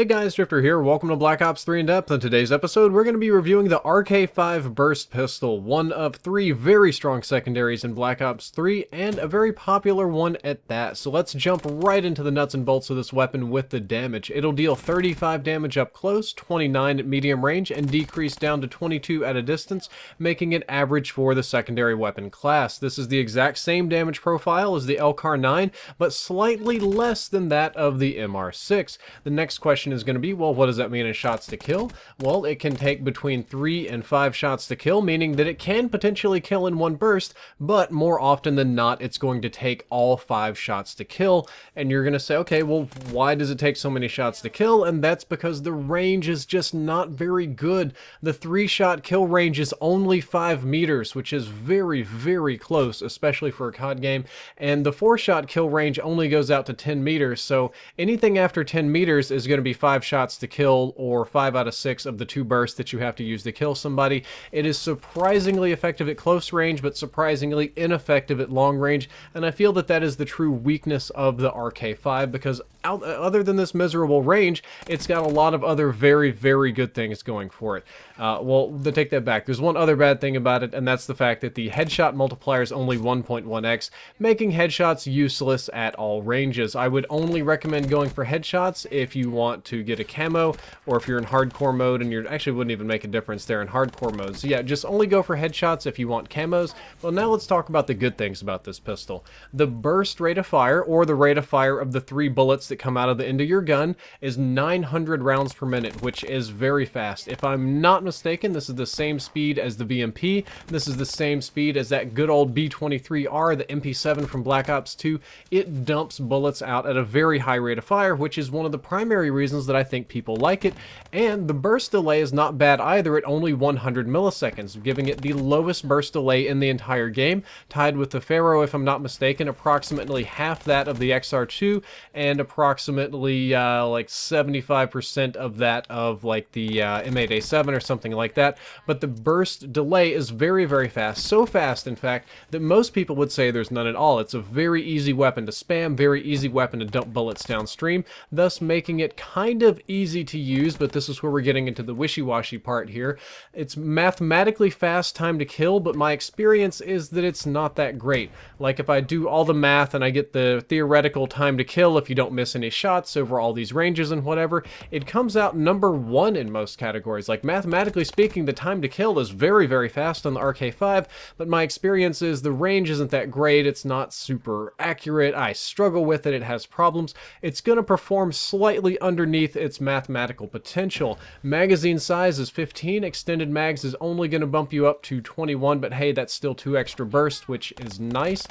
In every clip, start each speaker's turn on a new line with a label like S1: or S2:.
S1: Hey guys, Drifter here. Welcome to Black Ops 3 In Depth. In today's episode, we're going to be reviewing the RK5 Burst Pistol, one of three very strong secondaries in Black Ops 3, and a very popular one at that. So let's jump right into the nuts and bolts of this weapon with the damage. It'll deal 35 damage up close, 29 at medium range, and decrease down to 22 at a distance, making it average for the secondary weapon class. This is the exact same damage profile as the LCAR-9, but slightly less than that of the MR6. The next question is going to be, well, what does that mean in shots to kill? Well, it can take between 3 and 5 shots to kill, meaning that it can potentially kill in one burst, but more often than not, it's going to take all 5 shots to kill. And you're going to say, okay, well, why does it take so many shots to kill? And that's because the range is just not very good. The 3-shot kill range is only 5 meters, which is very, very close, especially for a COD game. And the 4-shot kill range only goes out to 10 meters, so anything after 10 meters is going to be 5 shots to kill, or 5 out of 6 of the 2 bursts that you have to use to kill somebody. It is surprisingly effective at close range, but surprisingly ineffective at long range, and I feel that that is the true weakness of the RK5, because other than this miserable range, it's got a lot of other very, very good things going for it. Well, to take that back, there's one other bad thing about it, and that's the fact that the headshot multiplier is only 1.1x, making headshots useless at all ranges. I would only recommend going for headshots if you want to get a camo, or if you're in hardcore mode, and you actually wouldn't even make a difference there in hardcore mode. So yeah, just only go for headshots if you want camos. Well, now let's talk about the good things about this pistol. The burst rate of fire, or the rate of fire of the 3 bullets that come out of the end of your gun, is 900 rounds per minute, which is very fast. If I'm not mistaken, this is the same speed as the VMP. This is the same speed as that good old B-23R, the MP7 from Black Ops 2. It dumps bullets out at a very high rate of fire, which is one of the primary reasons that I think people like it. And the burst delay is not bad either at only 100 milliseconds, giving it the lowest burst delay in the entire game, tied with the Pharaoh, if I'm not mistaken, approximately half that of the XR2, and approximately like 75% of that of like the M8A7 or something like that. But the burst delay is very, very fast. So fast, in fact, that most people would say there's none at all. It's a very easy weapon to spam, very easy weapon to dump bullets downstream, thus making it kind of easy to use, but this is where we're getting into the wishy-washy part here. It's mathematically fast time to kill, but my experience is that it's not that great. Like if I do all the math and I get the theoretical time to kill if you don't miss any shots over all these ranges and whatever, it comes out number 1 in most categories. Like mathematically speaking, the time to kill is very, very fast on the RK5, but my experience is the range isn't that great. It's not super accurate. I struggle with it. It has problems. It's going to perform slightly underneath its mathematical potential. Magazine size is 15. Extended mags is only going to bump you up to 21, but hey, that's still 2 extra bursts, which is nice.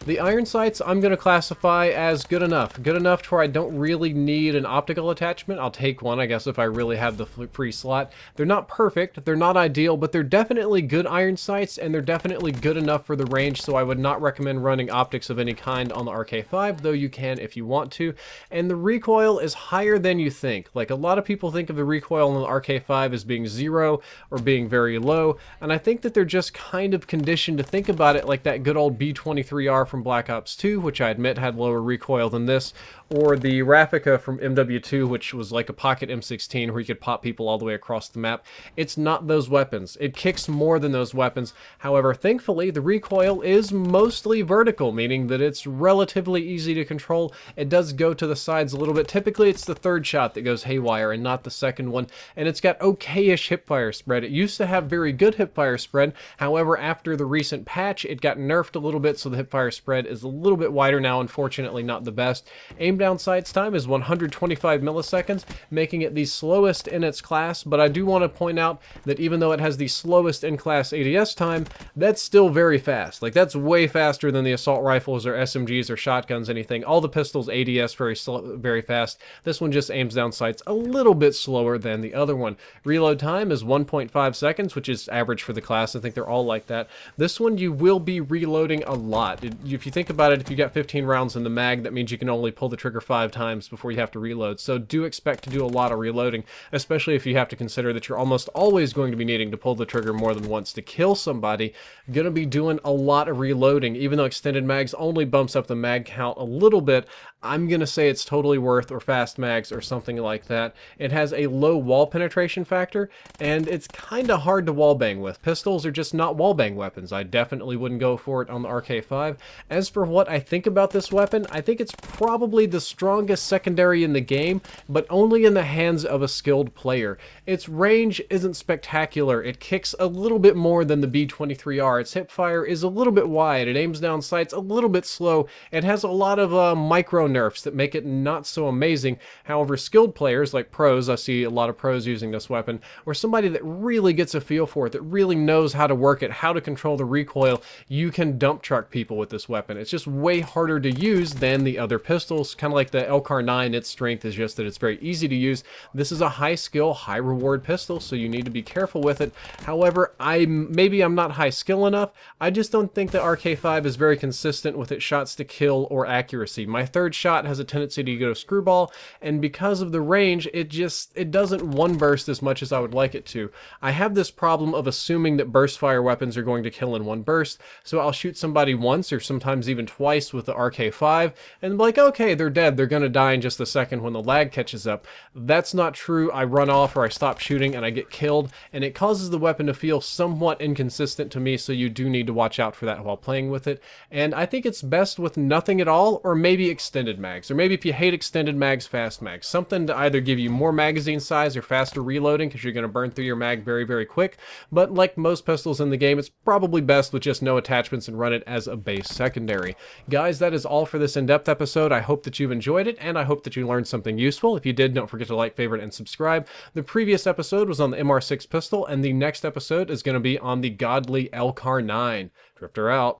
S1: The iron sights I'm going to classify as good enough. Good enough to where I don't really need an optical attachment. I'll take one, I guess, if I really have the free slot. They're not perfect, they're not ideal, but they're definitely good iron sights, and they're definitely good enough for the range, so I would not recommend running optics of any kind on the RK5, though you can if you want to. And the recoil is higher than you think. Like, a lot of people think of the recoil on the RK5 as being 0 or being very low, and I think that they're just kind of conditioned to think about it like that good old B-23R from Black Ops 2, which I admit had lower recoil than this, or the Raffica from MW2, which was like a pocket M16 where you could pop people all the way across the map. It's not those weapons. It kicks more than those weapons. However, thankfully, the recoil is mostly vertical, meaning that it's relatively easy to control. It does go to the sides a little bit. Typically, it's the 3rd shot that goes haywire and not the 2nd one, and it's got okay-ish hipfire spread. It used to have very good hipfire spread. However, after the recent patch, it got nerfed a little bit, so the hipfire spread is a little bit wider now, unfortunately not the best. Aim down sights time is 125 milliseconds, making it the slowest in its class, but I do want to point out that even though it has the slowest in-class ADS time, that's still very fast. Like, that's way faster than the assault rifles or SMGs or shotguns, anything. All the pistols ADS very fast. This one just aims down sights a little bit slower than the other one. Reload time is 1.5 seconds, which is average for the class. I think they're all like that. This one you will be reloading a lot. If you think about it, if you got 15 rounds in the mag, that means you can only pull the trigger 5 times before you have to reload. So do expect to do a lot of reloading, especially if you have to consider that you're almost always going to be needing to pull the trigger more than once to kill somebody. Gonna be doing a lot of reloading. Even though extended mags only bumps up the mag count a little bit, I'm gonna say it's totally worth, or fast mags or something something like that. It has a low wall penetration factor, and it's kind of hard to wallbang with. Pistols are just not wallbang weapons. I definitely wouldn't go for it on the RK5. As for what I think about this weapon, I think it's probably the strongest secondary in the game, but only in the hands of a skilled player. Its range isn't spectacular. It kicks a little bit more than the B23R. Its hipfire is a little bit wide. It aims down sights a little bit slow. It has a lot of micro nerfs that make it not so amazing. However, skilled players like pros, I see a lot of pros using this weapon, or somebody that really gets a feel for it, that really knows how to work it, how to control the recoil, you can dump truck people with this weapon. It's just way harder to use than the other pistols. Kind of like the LCAR-9, its strength is just that it's very easy to use. This is a high skill, high reward pistol, so you need to be careful with it. However, maybe I'm not high skill enough. I just don't think the RK5 is very consistent with its shots to kill or accuracy. My third shot has a tendency to go screwball, and because of the range, it doesn't one burst as much as I would like it to. I have this problem of assuming that burst fire weapons are going to kill in one burst, so I'll shoot somebody once or sometimes even twice with the RK5 and be like, okay, they're dead, they're gonna die in just a second when the lag catches up. That's not true. I run off or I stop shooting and I get killed, and it causes the weapon to feel somewhat inconsistent to me, so you do need to watch out for that while playing with it. And I think it's best with nothing at all, or maybe extended mags, or maybe if you hate extended mags, fast mags. Something to either give you more magazine size or faster reloading, because you're going to burn through your mag very, very quick. But like most pistols in the game, it's probably best with just no attachments and run it as a base secondary. Guys, that is all for this in-depth episode. I hope that you've enjoyed it, and I hope that you learned something useful. If you did, don't forget to like, favorite, and subscribe. The previous episode was on the MR6 pistol, and the next episode is going to be on the godly LCAR-9. Drifter out.